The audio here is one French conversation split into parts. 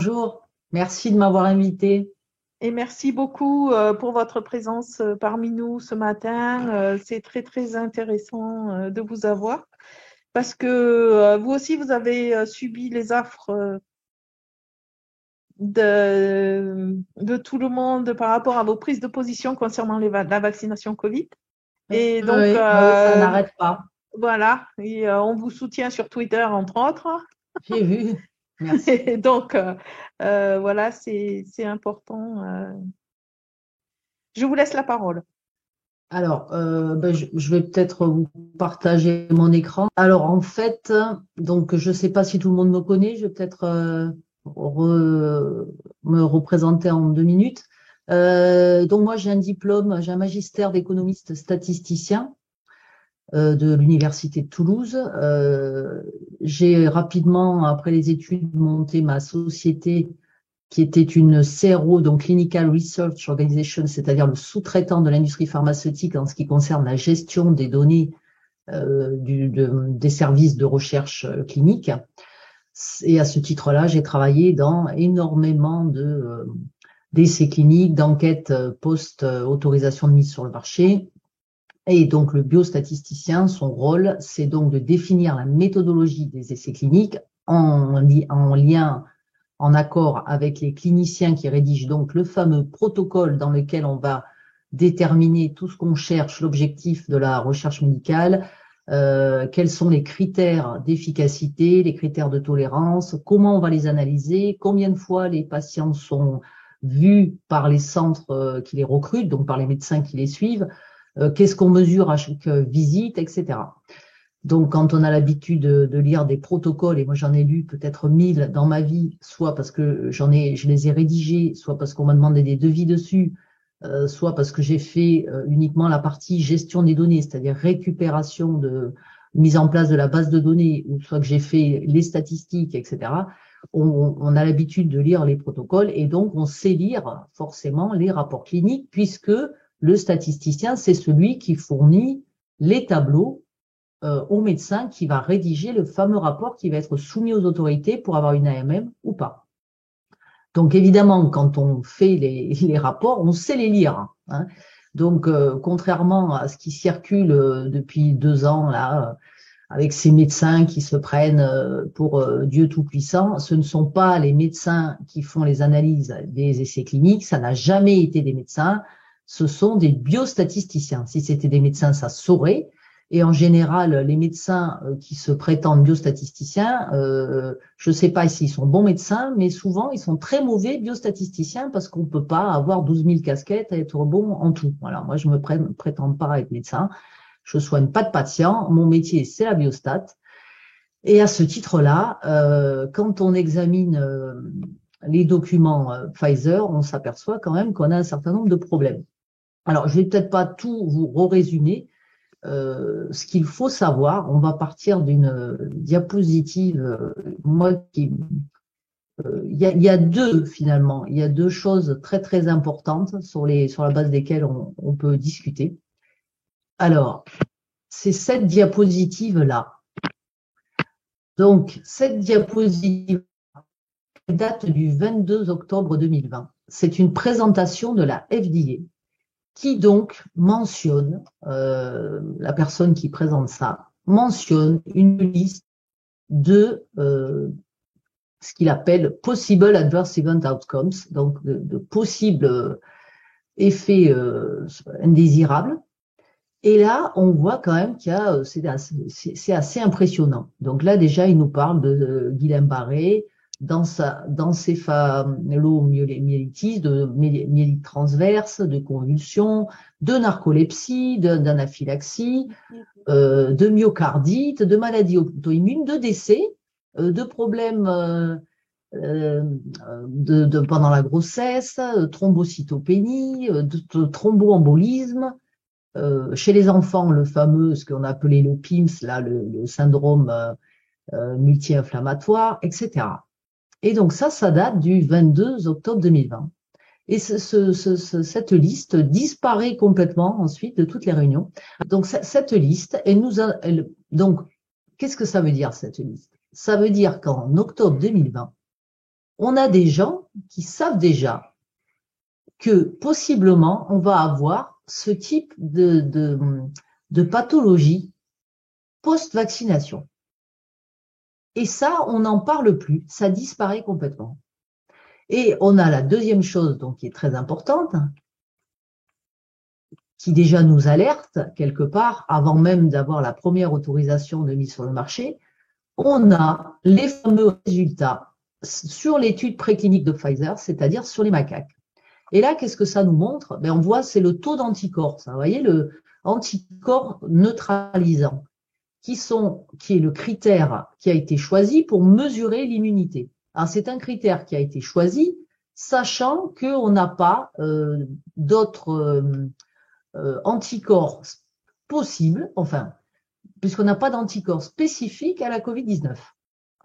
bonjour. Merci de m'avoir invité. Et merci beaucoup pour votre présence parmi nous ce matin. C'est très, très intéressant de vous avoir parce que vous aussi, vous avez subi les affres de tout le monde par rapport à vos prises de position concernant la vaccination Covid. Et donc, Oui, ça n'arrête pas. voilà, et, on vous soutient sur Twitter, entre autres. J'ai vu. Merci. Et donc, voilà, c'est important. Je vous laisse la parole. Alors, je vais peut-être vous partager mon écran. Alors, en fait, donc, je ne sais pas si tout le monde me connaît. Je vais peut-être me représenter en 2 minutes. Donc, moi, j'ai un magistère d'économiste statisticien de l'Université de Toulouse. J'ai rapidement, après les études, monté ma société qui était une CRO, donc Clinical Research Organization, c'est-à-dire le sous-traitant de l'industrie pharmaceutique en ce qui concerne la gestion des données des services de recherche clinique. Et à ce titre-là, j'ai travaillé dans énormément d'essais cliniques, d'enquêtes post-autorisation de mise sur le marché. Et donc, le biostatisticien, son rôle, c'est donc de définir la méthodologie des essais cliniques en lien, en accord avec les cliniciens qui rédigent donc le fameux protocole dans lequel on va déterminer tout ce qu'on cherche, l'objectif de la recherche médicale, quels sont les critères d'efficacité, les critères de tolérance, comment on va les analyser, combien de fois les patients sont vus par les centres qui les recrutent, donc par les médecins qui les suivent, qu'est-ce qu'on mesure à chaque visite, etc. Donc, quand on a l'habitude de lire des protocoles, et moi j'en ai lu peut-être 1000 dans ma vie, soit parce que je les ai rédigés, soit parce qu'on m'a demandé des devis dessus, soit parce que j'ai fait uniquement la partie gestion des données, c'est-à-dire récupération mise en place de la base de données, ou soit que j'ai fait les statistiques, etc. On a l'habitude de lire les protocoles et donc on sait lire forcément les rapports cliniques puisque le statisticien, c'est celui qui fournit les tableaux au médecin qui va rédiger le fameux rapport qui va être soumis aux autorités pour avoir une AMM ou pas. Donc évidemment, quand on fait les rapports, on sait les lire, hein. Donc contrairement à ce qui circule depuis 2 ans là, avec ces médecins qui se prennent pour Dieu Tout-Puissant, ce ne sont pas les médecins qui font les analyses des essais cliniques, ça n'a jamais été des médecins, ce sont des biostatisticiens. Si c'était des médecins, ça se saurait. Et en général, les médecins qui se prétendent biostatisticiens, je ne sais pas s'ils sont bons médecins, mais souvent ils sont très mauvais biostatisticiens parce qu'on ne peut pas avoir 12 000 casquettes et être bon en tout. Voilà, moi je me prétends pas être médecin, je soigne pas de patients, mon métier c'est la biostat. Et à ce titre-là, quand on examine les documents Pfizer, on s'aperçoit quand même qu'on a un certain nombre de problèmes. Alors, je vais peut-être pas tout vous résumer. Ce qu'il faut savoir, on va partir d'une diapositive. Il y a deux finalement, il y a deux choses très très importantes sur la base desquelles on peut discuter. Alors, c'est cette diapositive-là. Donc, cette diapositive date du 22 octobre 2020. C'est une présentation de la FDA qui donc mentionne, la personne qui présente ça, mentionne une liste de ce qu'il appelle Possible Adverse Event Outcomes, donc de possibles effets indésirables. Et là, on voit quand même qu'il y a, c'est assez impressionnant. Donc là, déjà, il nous parle de Guillain-Barré, d'encéphalomyélitis, de myélite transverse, de convulsions, de narcolepsie, d'anaphylaxie, de myocardite, de maladies auto-immunes, de décès, de problèmes pendant la grossesse, thrombocytopénie, de thromboembolisme. Chez les enfants, le fameux, ce qu'on appelait le PIMS, là, le syndrome multi-inflammatoire, etc. Et donc ça date du 22 octobre 2020. Et cette liste disparaît complètement ensuite de toutes les réunions. Donc cette liste, donc qu'est-ce que ça veut dire cette liste? Ça veut dire qu'en octobre 2020, on a des gens qui savent déjà que possiblement on va avoir ce type de pathologie post-vaccination. Et ça, on n'en parle plus, ça disparaît complètement. Et on a la deuxième chose donc, qui est très importante, qui déjà nous alerte quelque part, avant même d'avoir la première autorisation de mise sur le marché, on a les fameux résultats sur l'étude préclinique de Pfizer, c'est-à-dire sur les macaques. Et là, qu'est-ce que ça nous montre? On voit, c'est le taux d'anticorps. Vous voyez, le anticorps neutralisant, qui est le critère qui a été choisi pour mesurer l'immunité. Alors, c'est un critère qui a été choisi, sachant qu'on n'a pas d'autres anticorps possibles, enfin, puisqu'on n'a pas d'anticorps spécifiques à la Covid-19.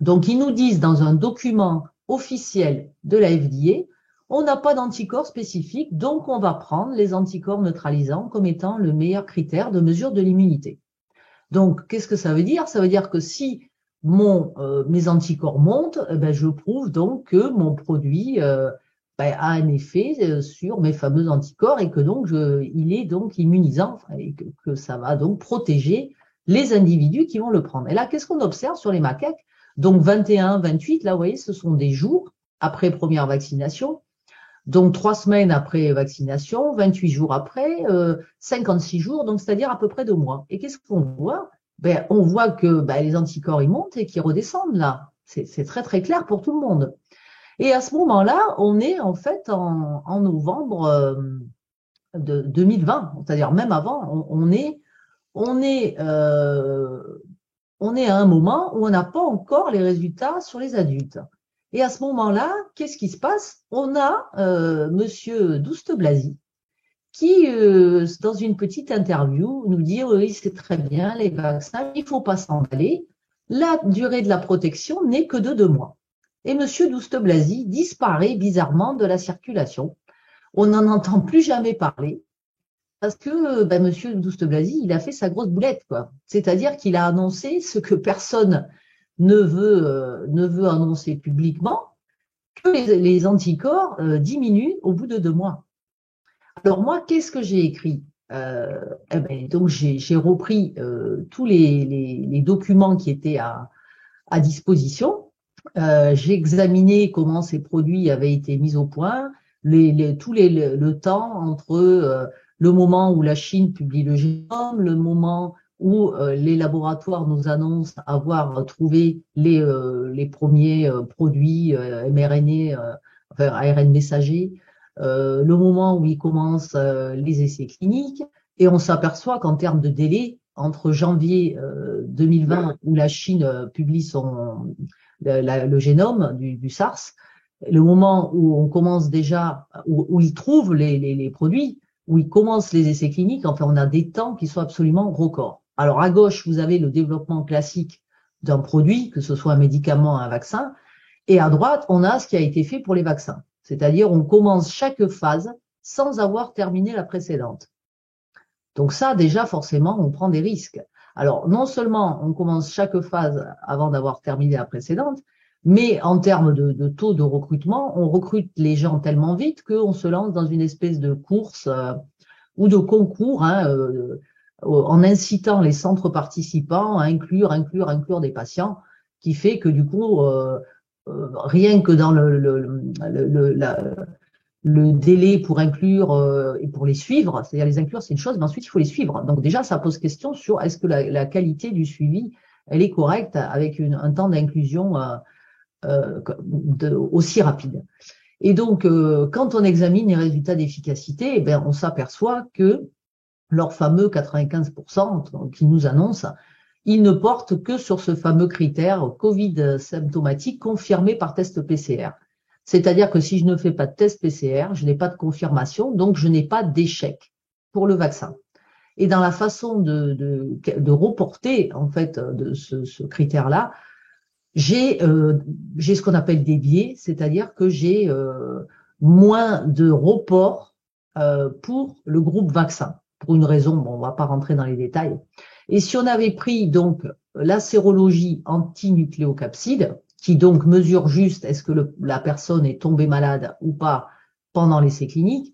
Donc, ils nous disent dans un document officiel de la FDA, on n'a pas d'anticorps spécifique, donc on va prendre les anticorps neutralisants comme étant le meilleur critère de mesure de l'immunité. Donc, qu'est-ce que ça veut dire? Ça veut dire que si mes anticorps montent, je prouve donc que mon produit a un effet sur mes fameux anticorps et que donc il est donc immunisant et que ça va donc protéger les individus qui vont le prendre. Et là, qu'est-ce qu'on observe sur les macaques? Donc 21, 28, là, vous voyez, ce sont des jours après première vaccination. Donc 3 semaines après vaccination, 28 jours après, 56 jours, donc c'est-à-dire à peu près 2 mois. Et qu'est-ce qu'on voit? On voit que les anticorps ils montent et qu'ils redescendent là. C'est très très clair pour tout le monde. Et à ce moment-là, on est en fait en novembre de 2020, c'est-à-dire même avant, on est à un moment où on n'a pas encore les résultats sur les adultes. Et à ce moment-là, qu'est-ce qui se passe? On a Monsieur Douste-Blazy qui, dans une petite interview, nous dit oui, c'est très bien les vaccins, il ne faut pas s'emballer. La durée de la protection n'est que de 2 mois. Et Monsieur Douste-Blazy disparaît bizarrement de la circulation. On n'en entend plus jamais parler parce que Monsieur Douste-Blazy, il a fait sa grosse boulette, quoi. C'est-à-dire qu'il a annoncé ce que personne ne veut annoncer publiquement, que les anticorps diminuent au bout de 2 mois. Alors moi, qu'est-ce que j'ai écrit? Donc j'ai repris tous les documents qui étaient à disposition. J'ai examiné comment ces produits avaient été mis au point, le temps entre le moment où la Chine publie le génome, le moment où les laboratoires nous annoncent avoir trouvé les premiers produits mRNA, enfin ARN messager, le moment où ils commencent les essais cliniques, et on s'aperçoit qu'en termes de délai, entre janvier 2020, où la Chine publie le génome du SARS, le moment où on commence déjà, où ils trouvent les produits, où ils commencent les essais cliniques, enfin, on a des temps qui sont absolument records. Alors, à gauche, vous avez le développement classique d'un produit, que ce soit un médicament, un vaccin, et à droite, on a ce qui a été fait pour les vaccins. C'est-à-dire, on commence chaque phase sans avoir terminé la précédente. Donc ça, déjà, forcément, on prend des risques. Alors, non seulement on commence chaque phase avant d'avoir terminé la précédente, mais en termes de taux de recrutement, on recrute les gens tellement vite qu'on se lance dans une espèce de course ou de concours en incitant les centres participants à inclure des patients, qui fait que du coup, rien que dans le délai pour inclure et pour les suivre, c'est-à-dire les inclure, c'est une chose, mais ensuite il faut les suivre. Donc déjà, ça pose question sur est-ce que la qualité du suivi, elle est correcte avec un temps d'inclusion aussi rapide. Et donc, quand on examine les résultats d'efficacité, on s'aperçoit que leurs fameux 95% qui nous annoncent, ils ne portent que sur ce fameux critère Covid symptomatique confirmé par test PCR. C'est-à-dire que si je ne fais pas de test PCR, je n'ai pas de confirmation, donc je n'ai pas d'échec pour le vaccin. Et dans la façon de reporter en fait de ce critère-là, j'ai ce qu'on appelle des biais, c'est-à-dire que j'ai moins de reports pour le groupe vaccin, pour une raison, bon, on va pas rentrer dans les détails. Et si on avait pris donc la sérologie antinucléocapside, qui donc mesure juste est-ce que la personne est tombée malade ou pas pendant l'essai clinique,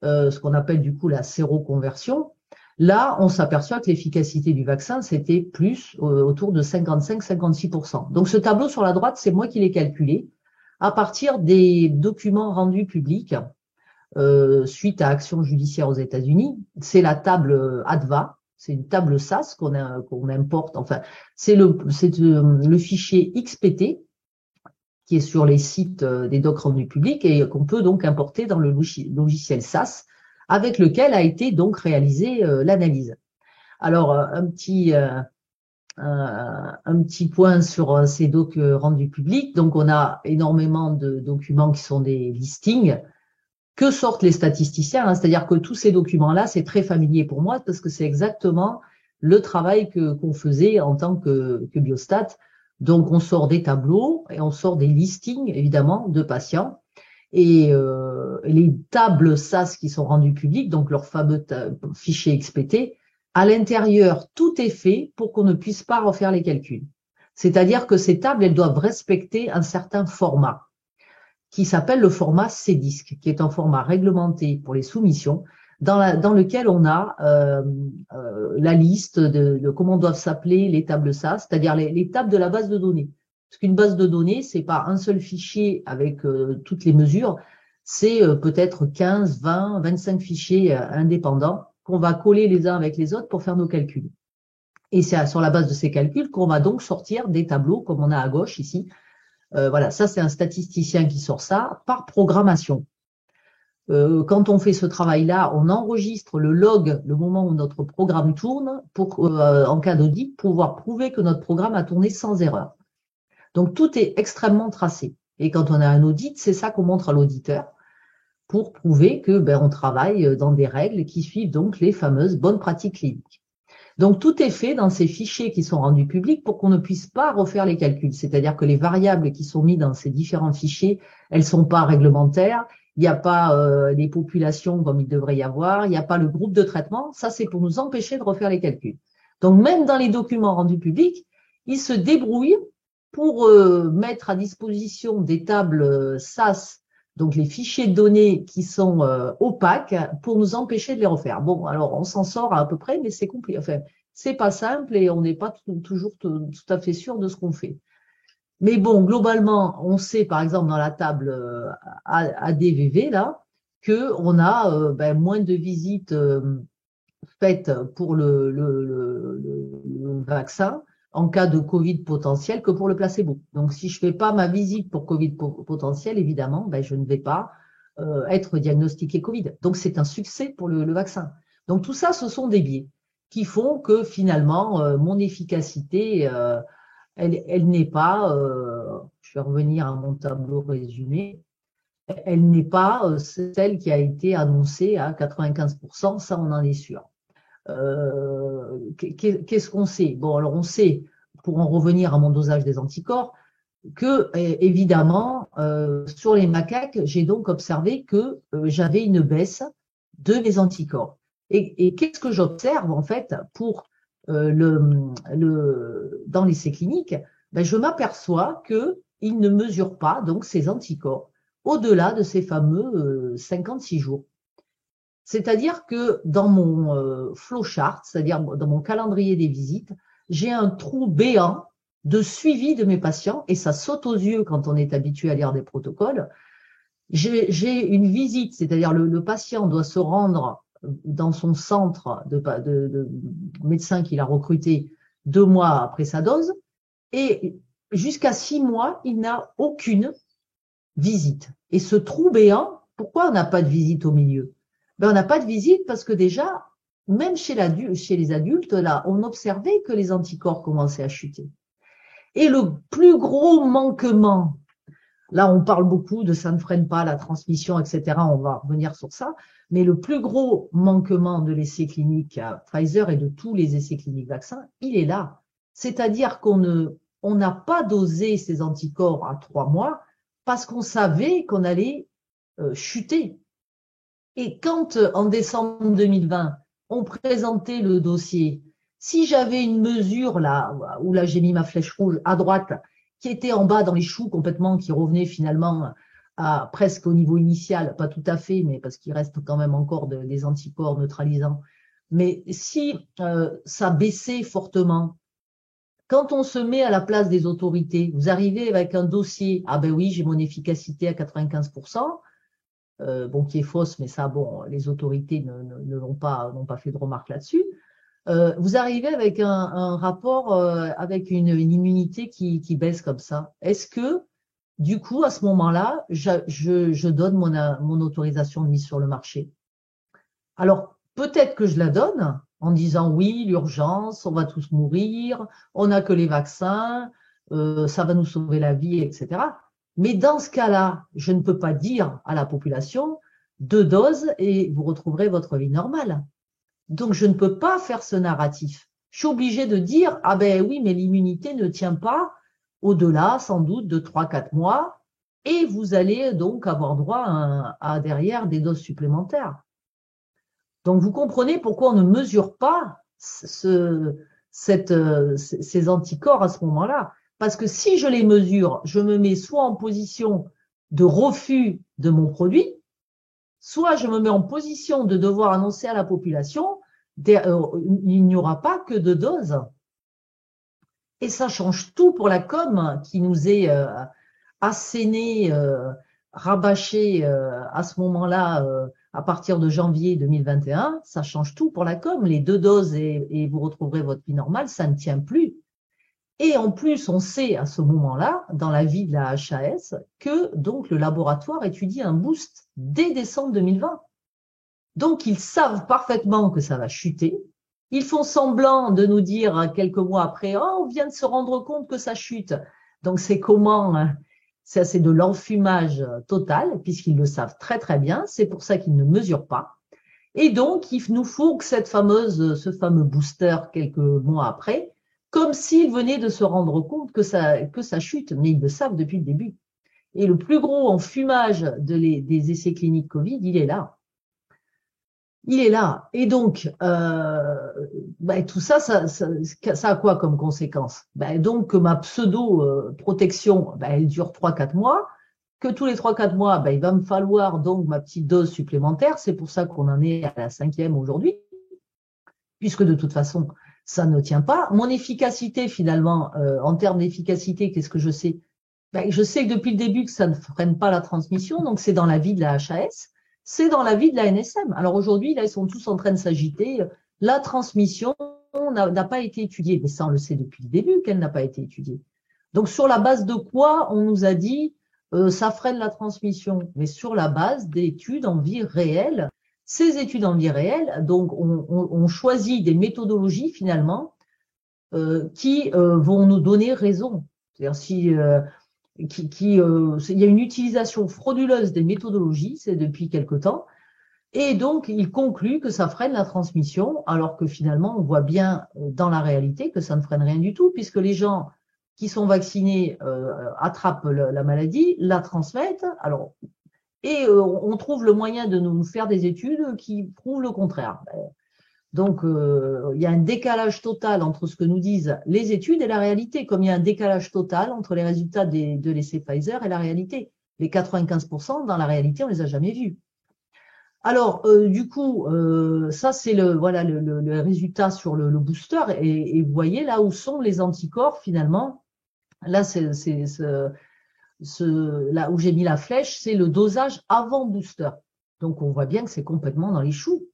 ce qu'on appelle du coup la séroconversion. Là, on s'aperçoit que l'efficacité du vaccin, c'était plus autour de 55-56%. Donc ce tableau sur la droite, c'est moi qui l'ai calculé à partir des documents rendus publics suite à action judiciaire aux États-Unis. C'est la table ADVA, c'est une table SAS qu'on importe. Enfin, c'est le fichier XPT qui est sur les sites des docs rendus publics et qu'on peut donc importer dans le logiciel SAS avec lequel a été donc réalisée l'analyse. Alors, un petit point sur ces docs rendus publics. Donc, on a énormément de documents qui sont des listings. Que sortent les statisticiens, hein, c'est-à-dire que tous ces documents-là, c'est très familier pour moi parce que c'est exactement le travail qu'on faisait en tant que biostat. Donc, on sort des tableaux et on sort des listings, évidemment, de patients. Et les tables SAS qui sont rendues publiques, donc leur fameux fichier XPT, à l'intérieur, tout est fait pour qu'on ne puisse pas refaire les calculs. C'est-à-dire que ces tables, elles doivent respecter un certain format qui s'appelle le format CDISC, qui est un format réglementé pour les soumissions, dans lequel on a la liste de comment doivent s'appeler les tables SAS, c'est-à-dire les tables de la base de données. Parce qu'une base de données, c'est pas un seul fichier avec toutes les mesures, c'est peut-être 15, 20, 25 fichiers indépendants qu'on va coller les uns avec les autres pour faire nos calculs. Et c'est sur la base de ces calculs qu'on va donc sortir des tableaux, comme on a à gauche ici. Voilà, ça c'est un statisticien qui sort ça par programmation. Quand on fait ce travail-là, on enregistre le log, le moment où notre programme tourne, pour en cas d'audit, pouvoir prouver que notre programme a tourné sans erreur. Donc tout est extrêmement tracé. Et quand on a un audit, c'est ça qu'on montre à l'auditeur pour prouver que on travaille dans des règles qui suivent donc les fameuses bonnes pratiques cliniques. Donc tout est fait dans ces fichiers qui sont rendus publics pour qu'on ne puisse pas refaire les calculs. C'est-à-dire que les variables qui sont mises dans ces différents fichiers, elles sont pas réglementaires. Il n'y a pas les populations comme il devrait y avoir. Il n'y a pas le groupe de traitement. Ça, c'est pour nous empêcher de refaire les calculs. Donc même dans les documents rendus publics, ils se débrouillent pour mettre à disposition des tables SAS, donc les fichiers de données qui sont opaques, pour nous empêcher de les refaire. Bon, alors on s'en sort à peu près, mais c'est compliqué. Enfin, c'est pas simple et on n'est pas toujours tout à fait sûr de ce qu'on fait. Mais bon, globalement, on sait par exemple dans la table ADVV là que on a moins de visites faites pour le vaccin en cas de Covid potentiel que pour le placebo. Donc, si je fais pas ma visite pour Covid potentiel, évidemment, je ne vais pas être diagnostiqué Covid. Donc, c'est un succès pour le vaccin. Donc, tout ça, ce sont des biais qui font que finalement, mon efficacité, elle n'est pas, je vais revenir à mon tableau résumé, elle n'est pas celle qui a été annoncée à 95%, ça on en est sûr. Qu'est-ce qu'on sait? Bon, alors on sait, pour en revenir à mon dosage des anticorps, que évidemment, sur les macaques, j'ai donc observé que j'avais une baisse de mes anticorps. Et qu'est-ce que j'observe en fait pour dans l'essai clinique? Je m'aperçois qu'il ne mesure pas donc ces anticorps au-delà de ces fameux 56 jours. C'est-à-dire que dans mon flowchart, c'est-à-dire dans mon calendrier des visites, j'ai un trou béant de suivi de mes patients et ça saute aux yeux quand on est habitué à lire des protocoles. J'ai une visite, c'est-à-dire le patient doit se rendre dans son centre de médecin qu'il a recruté 2 mois après sa dose et jusqu'à 6 mois, il n'a aucune visite. Et ce trou béant, pourquoi on n'a pas de visite au milieu? On n'a pas de visite parce que déjà, même chez les adultes, là, on observait que les anticorps commençaient à chuter. Et le plus gros manquement, là on parle beaucoup de ça ne freine pas la transmission, etc. On va revenir sur ça. Mais le plus gros manquement de l'essai clinique à Pfizer et de tous les essais cliniques vaccins, il est là. C'est-à-dire qu'on n'a pas dosé ces anticorps à 3 mois parce qu'on savait qu'on allait chuter. Et quand, en décembre 2020, on présentait le dossier, si j'avais une mesure là, où là j'ai mis ma flèche rouge à droite, qui était en bas dans les choux complètement, qui revenait finalement à presque au niveau initial, pas tout à fait, mais parce qu'il reste quand même encore des anticorps neutralisants. Mais si ça baissait fortement, quand on se met à la place des autorités, vous arrivez avec un dossier, ah ben oui, j'ai mon efficacité à 95%, bon, qui est fausse, mais ça, bon, les autorités n'ont pas fait de remarque là-dessus. Vous arrivez avec un rapport avec une immunité qui baisse comme ça. Est-ce que, du coup, à ce moment-là, je donne mon autorisation de mise sur le marché? Alors, peut-être que je la donne en disant oui, l'urgence, on va tous mourir, on n'a que les vaccins, ça va nous sauver la vie, etc. Mais dans ce cas-là, je ne peux pas dire à la population 2 doses et vous retrouverez votre vie normale. Donc, je ne peux pas faire ce narratif. Je suis obligée de dire, ah ben oui, mais l'immunité ne tient pas au-delà, sans doute, de 3-4 mois, et vous allez donc avoir droit à derrière des doses supplémentaires. Donc, vous comprenez pourquoi on ne mesure pas ces anticorps à ce moment-là. Parce que si je les mesure, je me mets soit en position de refus de mon produit, soit je me mets en position de devoir annoncer à la population, il n'y aura pas que 2 doses. Et ça change tout pour la com qui nous est assénée, rabâchée à ce moment-là, à partir de janvier 2021. Ça change tout pour la com. Les 2 doses et vous retrouverez votre vie normale, ça ne tient plus. Et en plus, on sait à ce moment-là, dans la vie de la HAS, que donc le laboratoire étudie un boost dès décembre 2020. Donc, ils savent parfaitement que ça va chuter. Ils font semblant de nous dire quelques mois après, oh, on vient de se rendre compte que ça chute. Donc, c'est comment? C'est de l'enfumage total, puisqu'ils le savent très très bien. C'est pour ça qu'ils ne mesurent pas. Et donc, il nous faut que ce fameux booster quelques mois après, comme s'ils venaient de se rendre compte que ça chute, mais ils le savent depuis le début. Et le plus gros enfumage des essais cliniques Covid, il est là. Il est là. Et donc, tout ça, ça a quoi comme conséquence? Donc, que ma pseudo-protection, elle dure 3-4 mois, que tous les 3-4 mois, il va me falloir donc ma petite dose supplémentaire. C'est pour ça qu'on en est à la 5e aujourd'hui, puisque de toute façon, ça ne tient pas. Mon efficacité, finalement, en termes d'efficacité, qu'est-ce que je sais? Je sais que depuis le début que ça ne freine pas la transmission, donc c'est dans la vie de la HAS. C'est dans la vie de la NSM. Alors aujourd'hui, là, ils sont tous en train de s'agiter. La transmission n'a pas été étudiée. Mais ça, on le sait depuis le début qu'elle n'a pas été étudiée. Donc, sur la base de quoi on nous a dit ça freine la transmission? Mais sur la base d'études en vie réelle. Ces études en vie réelle, donc, on choisit des méthodologies, finalement, qui vont nous donner raison. C'est-à-dire, si... il y a une utilisation frauduleuse des méthodologies, c'est depuis quelque temps, et donc il conclut que ça freine la transmission, alors que finalement on voit bien dans la réalité que ça ne freine rien du tout, puisque les gens qui sont vaccinés attrapent la maladie, la transmettent, et on trouve le moyen de nous faire des études qui prouvent le contraire. Donc, il y a un décalage total entre ce que nous disent les études et la réalité, comme il y a un décalage total entre les résultats de l'essai Pfizer et la réalité. Les 95%, dans la réalité, on les a jamais vus. Alors, du coup, ça, c'est le résultat sur le booster. Et vous voyez là où sont les anticorps, finalement. Là, là où j'ai mis la flèche, c'est le dosage avant booster. Donc, on voit bien que c'est complètement dans les choux.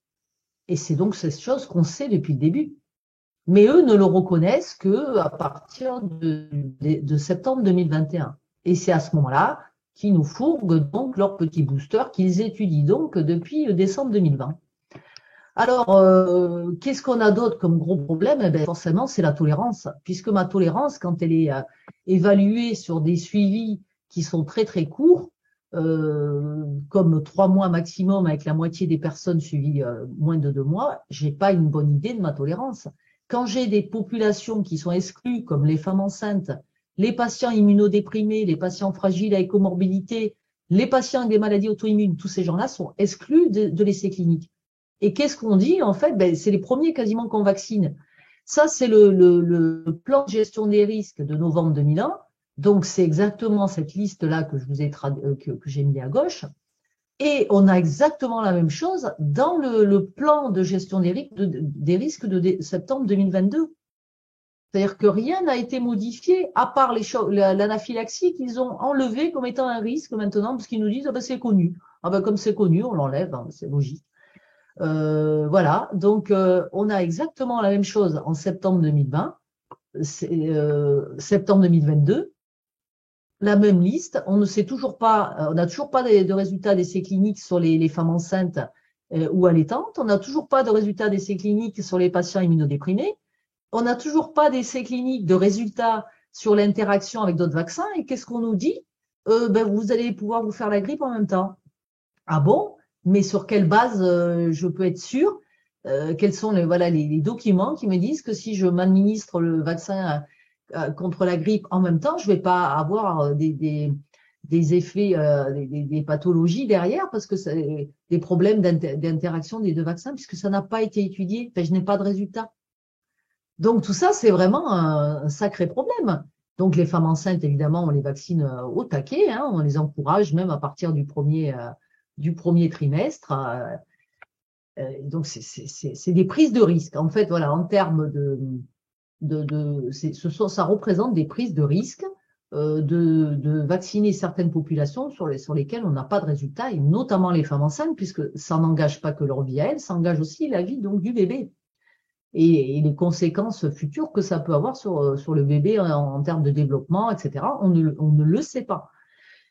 Et c'est donc cette chose qu'on sait depuis le début. Mais eux ne le reconnaissent qu'à partir de septembre 2021. Et c'est à ce moment-là qu'ils nous fourguent donc leur petit booster qu'ils étudient donc depuis décembre 2020. Alors, qu'est-ce qu'on a d'autre comme gros problème? Forcément, c'est la tolérance. Puisque ma tolérance, quand elle est évaluée sur des suivis qui sont très très courts, comme 3 mois maximum avec la moitié des personnes suivies moins de 2 mois, j'ai pas une bonne idée de ma tolérance. Quand j'ai des populations qui sont exclues, comme les femmes enceintes, les patients immunodéprimés, les patients fragiles avec comorbidité, les patients avec des maladies auto-immunes, tous ces gens-là sont exclus de l'essai clinique. Et qu'est-ce qu'on dit? En fait, c'est les premiers quasiment qu'on vaccine. Ça, c'est le plan de gestion des risques de novembre 2001. Donc, c'est exactement cette liste-là que je vous ai que j'ai mis à gauche. Et on a exactement la même chose dans le plan de gestion des risques de septembre 2022. C'est-à-dire que rien n'a été modifié, à part l'anaphylaxie qu'ils ont enlevé comme étant un risque maintenant, parce qu'ils nous disent, ah ben c'est connu. Ah ben comme c'est connu, on l'enlève, hein, c'est logique. Voilà, donc on a exactement la même chose en septembre 2020, septembre 2022, la même liste. On ne sait toujours pas, on n'a toujours pas de résultats d'essais cliniques sur les femmes enceintes ou allaitantes. On n'a toujours pas de résultats d'essais cliniques sur les patients immunodéprimés. On n'a toujours pas d'essais cliniques de résultats sur l'interaction avec d'autres vaccins. Et qu'est-ce qu'on nous dit? Ben, vous allez pouvoir vous faire la grippe en même temps. Ah bon? Mais sur quelle base je peux être sûr? Quels sont les documents qui me disent que si je m'administre le vaccin contre la grippe en même temps, je vais pas avoir des effets, des pathologies derrière parce que c'est des problèmes d'interaction des deux vaccins puisque ça n'a pas été étudié. Enfin, je n'ai pas de résultat. Donc tout ça, c'est vraiment un sacré problème. Donc les femmes enceintes, évidemment, on les vaccine au taquet, hein, on les encourage même à partir du premier trimestre. Donc c'est des prises de risque. En fait, voilà, en termes ça représente des prises de risque de vacciner certaines populations sur lesquelles on n'a pas de résultat, et notamment les femmes enceintes, puisque ça n'engage pas que leur vie à elles, ça engage aussi la vie donc du bébé. Et les conséquences futures que ça peut avoir sur le bébé en termes de développement, etc. On ne le sait pas.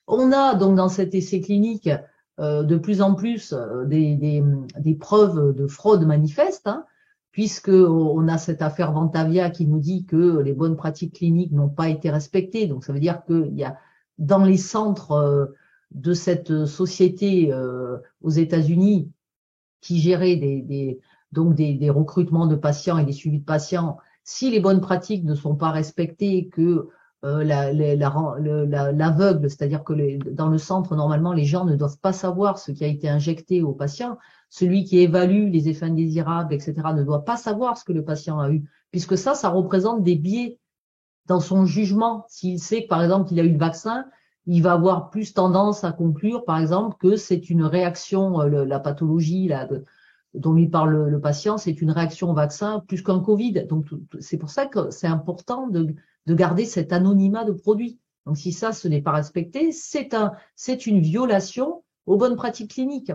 On a donc dans cet essai clinique de plus en plus des preuves de fraude manifeste, hein, puisque on a cette affaire Ventavia qui nous dit que les bonnes pratiques cliniques n'ont pas été respectées. Donc ça veut dire qu'il y a dans les centres de cette société aux États-Unis qui gérait donc des recrutements de patients et des suivis de patients, si les bonnes pratiques ne sont pas respectées, que l'aveugle, c'est-à-dire que dans le centre, normalement, les gens ne doivent pas savoir ce qui a été injecté au patient. Celui qui évalue les effets indésirables, etc., ne doit pas savoir ce que le patient a eu, puisque ça représente des biais dans son jugement. S'il sait que, par exemple, qu'il a eu le vaccin, il va avoir plus tendance à conclure, par exemple, que c'est une réaction, la pathologie dont lui parle le patient, c'est une réaction au vaccin plus qu'un Covid. Donc, c'est pour ça que c'est important de garder cet anonymat de produit. Donc, si ça, ce n'est pas respecté, c'est une violation aux bonnes pratiques cliniques.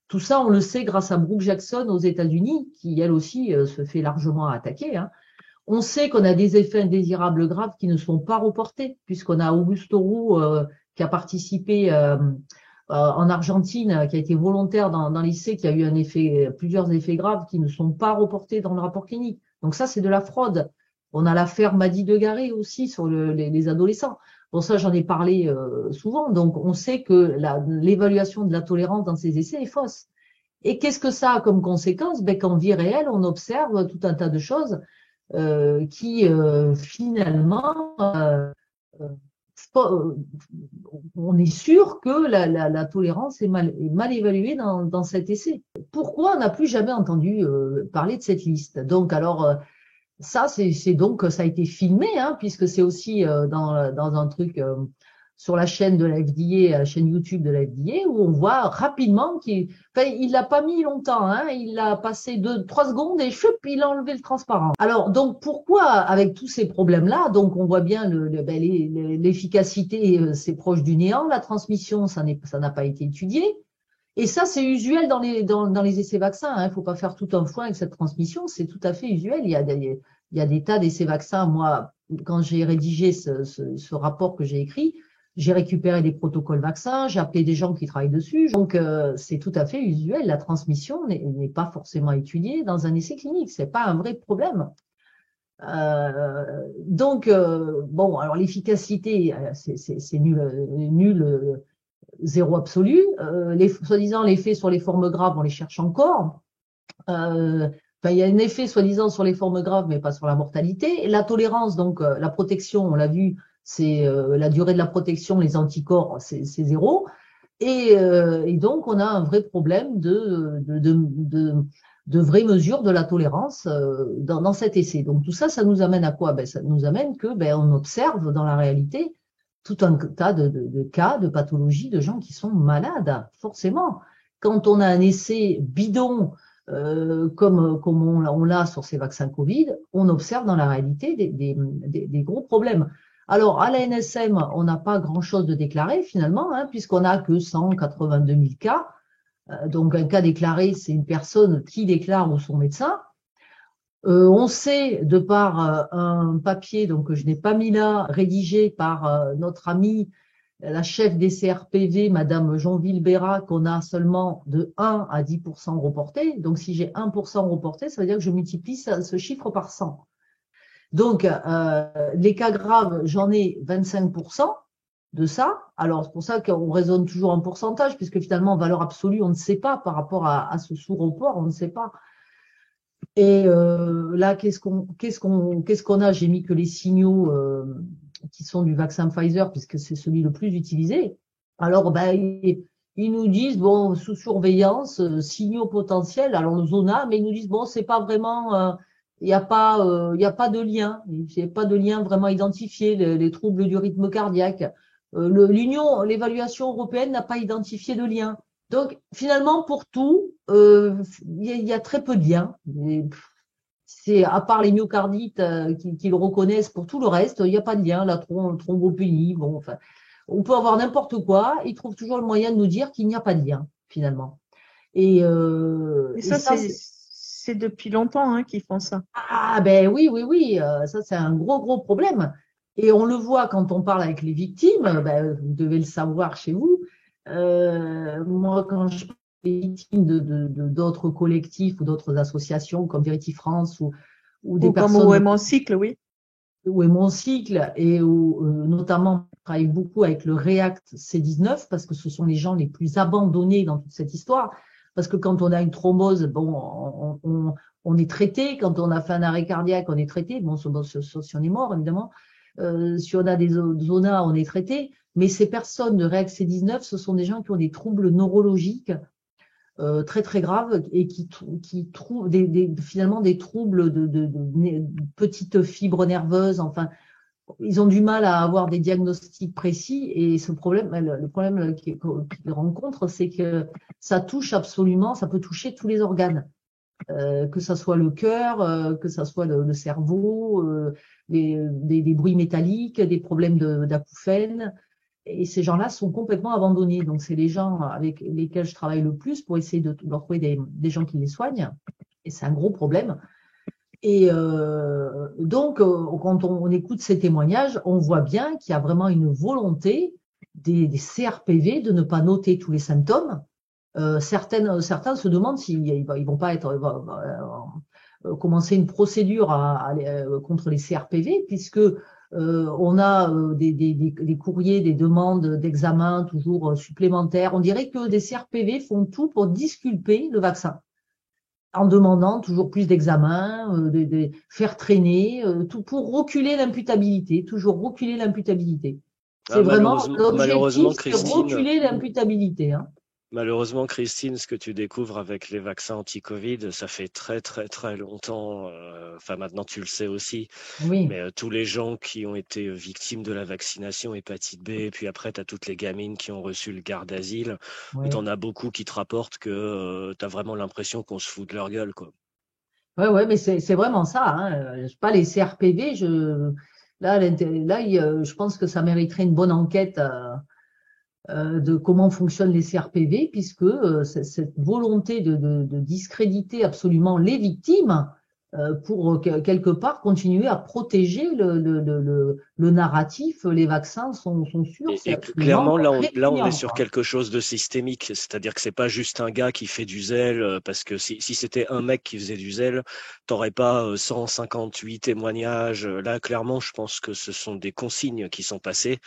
Tout ça, on le sait grâce à Brooke Jackson aux États-Unis, qui, elle aussi, se fait largement attaquer, hein. On sait qu'on a des effets indésirables graves qui ne sont pas reportés, puisqu'on a Augusto Roux qui a participé en Argentine, qui a été volontaire dans l'essai, qui a eu plusieurs effets graves qui ne sont pas reportés dans le rapport clinique. Donc ça, c'est de la fraude. On a l'affaire Madi Degaré aussi sur les adolescents. Bon, ça, j'en ai parlé souvent. Donc, on sait que l'évaluation de la tolérance dans ces essais est fausse. Et qu'est-ce que ça a comme conséquence? Ben, qu'en vie réelle, on observe tout un tas de choses qui finalement on est sûr que la tolérance est mal évaluée dans cet essai. Pourquoi on n'a plus jamais entendu parler de cette liste? Donc alors ça c'est donc ça a été filmé, hein, puisque c'est aussi dans un truc sur la chaîne de la FDA, la chaîne YouTube de la FDA, où on voit rapidement il l'a pas mis longtemps, hein, il a passé 2-3 secondes et choup, il a enlevé le transparent. Alors donc pourquoi avec tous ces problèmes-là, donc on voit bien l'efficacité, c'est proche du néant, la transmission ça n'a pas été étudié. Et ça, c'est usuel dans les essais vaccins, hein. Il faut pas faire tout un foin avec cette transmission, c'est tout à fait usuel. Il y a des tas d'essais vaccins. Moi, quand j'ai rédigé ce rapport que j'ai écrit, j'ai récupéré des protocoles vaccins, j'ai appelé des gens qui travaillent dessus. Donc, c'est tout à fait usuel. La transmission n'est pas forcément étudiée dans un essai clinique. C'est pas un vrai problème. Donc, bon, alors l'efficacité, c'est nul, zéro absolu. Soi-disant, l'effet sur les formes graves, on les cherche encore. Il y a un effet soi-disant sur les formes graves, mais pas sur la mortalité. Et la tolérance, donc la protection, on l'a vu, c'est la durée de la protection, les anticorps, c'est zéro. Et donc, on a un vrai problème de vraies mesures de la tolérance dans cet essai. Donc tout ça, ça nous amène à quoi? Ben, ça nous amène que on observe dans la réalité tout un tas de cas, de pathologies, de gens qui sont malades, forcément. Quand on a un essai bidon comme on l'a sur ces vaccins Covid, on observe dans la réalité des gros problèmes. Alors, à la NSM, on n'a pas grand-chose de déclaré finalement, hein, puisqu'on n'a que 182 000 cas. Donc, un cas déclaré, c'est une personne qui déclare ou son médecin. On sait, de par un papier donc, que je n'ai pas mis là, rédigé par notre amie, la chef des CRPV, Madame Jonville-Béra, qu'on a seulement de 1 à 10% reporté. Donc, si j'ai 1% reporté, ça veut dire que je multiplie ce chiffre par 100. Donc, les cas graves, j'en ai 25% de ça. Alors, c'est pour ça qu'on raisonne toujours en pourcentage, puisque finalement, en valeur absolue, on ne sait pas par rapport à ce sous-report, on ne sait pas. Et là, qu'est-ce qu'on a? J'ai mis que les signaux qui sont du vaccin Pfizer, puisque c'est celui le plus utilisé. Alors, ils nous disent, bon, sous surveillance, signaux potentiels, alors le zona, mais ils nous disent, bon, c'est pas vraiment, il n'y a pas, il y a pas de lien, il n'y a pas de lien vraiment identifié, les troubles du rythme cardiaque. L'évaluation européenne n'a pas identifié de lien. Donc, finalement, pour tout, il y a très peu de liens. C'est à part les myocardites qui le reconnaissent, pour tout le reste, il n'y a pas de lien. La thrombopénie, bon, enfin, on peut avoir n'importe quoi. Ils trouvent toujours le moyen de nous dire qu'il n'y a pas de lien, finalement. Et ça, c'est depuis longtemps hein, qu'ils font ça. Ah ben oui, ça c'est un gros problème. Et on le voit quand on parle avec les victimes, vous devez le savoir chez vous. Moi, quand je parle des victimes d'autres collectifs ou d'autres associations comme Verity France ou des Ou comme personnes OM en cycle, oui. où est mon cycle et où notamment je travaille beaucoup avec le React C19 parce que ce sont les gens les plus abandonnés dans toute cette histoire. Parce que quand on a une thrombose, bon, on est traité. Quand on a fait un arrêt cardiaque, on est traité. Bon, si on est mort, évidemment. Si on a des zonas, on est traité. Mais ces personnes de React C19, ce sont des gens qui ont des troubles neurologiques très graves et qui trouvent finalement des troubles de petites fibres nerveuses. Enfin, ils ont du mal à avoir des diagnostics précis et ce problème, le problème qu'ils rencontrent, c'est que ça touche absolument, ça peut toucher tous les organes, que ça soit le cœur, que ça soit le cerveau, des bruits métalliques, des problèmes d'acouphènes. Et ces gens-là sont complètement abandonnés. Donc, c'est les gens avec lesquels je travaille le plus pour essayer de leur trouver des gens qui les soignent. Et c'est un gros problème. Et donc, quand on écoute ces témoignages, on voit bien qu'il y a vraiment une volonté des CRPV de ne pas noter tous les symptômes. Certains se demandent s'ils vont pas commencer une procédure contre les CRPV, puisque on a des courriers, des demandes d'examen toujours supplémentaires. On dirait que des CRPV font tout pour disculper le vaccin, en demandant toujours plus d'examens, de faire traîner, tout pour reculer l'imputabilité, toujours reculer l'imputabilité. C'est vraiment Malheureusement, l'objectif, c'est Christine, reculer l'imputabilité. Hein. malheureusement, Christine, ce que tu découvres avec les vaccins anti-Covid, ça fait très longtemps. Enfin, maintenant, tu le sais aussi. Oui, Mais tous les gens qui ont été victimes de la vaccination hépatite B, et puis après, tu as toutes les gamines qui ont reçu le garde d'asile, où tu oui. en as beaucoup qui te rapportent que tu as vraiment l'impression qu'on se fout de leur gueule, quoi. Ouais, mais c'est vraiment ça. Hein. Je sais pas, les CRPV, je pense que ça mériterait une bonne enquête de comment fonctionnent les CRPV, puisque cette volonté de discréditer absolument les victimes pour quelque part continuer à protéger le narratif, les vaccins sont sûrs, c'est absolument Clairement, là, on est répugnant, sur quoi. quelque chose de systémique. C'est-à-dire que c'est pas juste un gars qui fait du zèle, parce que si c'était un mec qui faisait du zèle, t'aurais pas 158 témoignages. Là, clairement, je pense que ce sont des consignes qui sont passées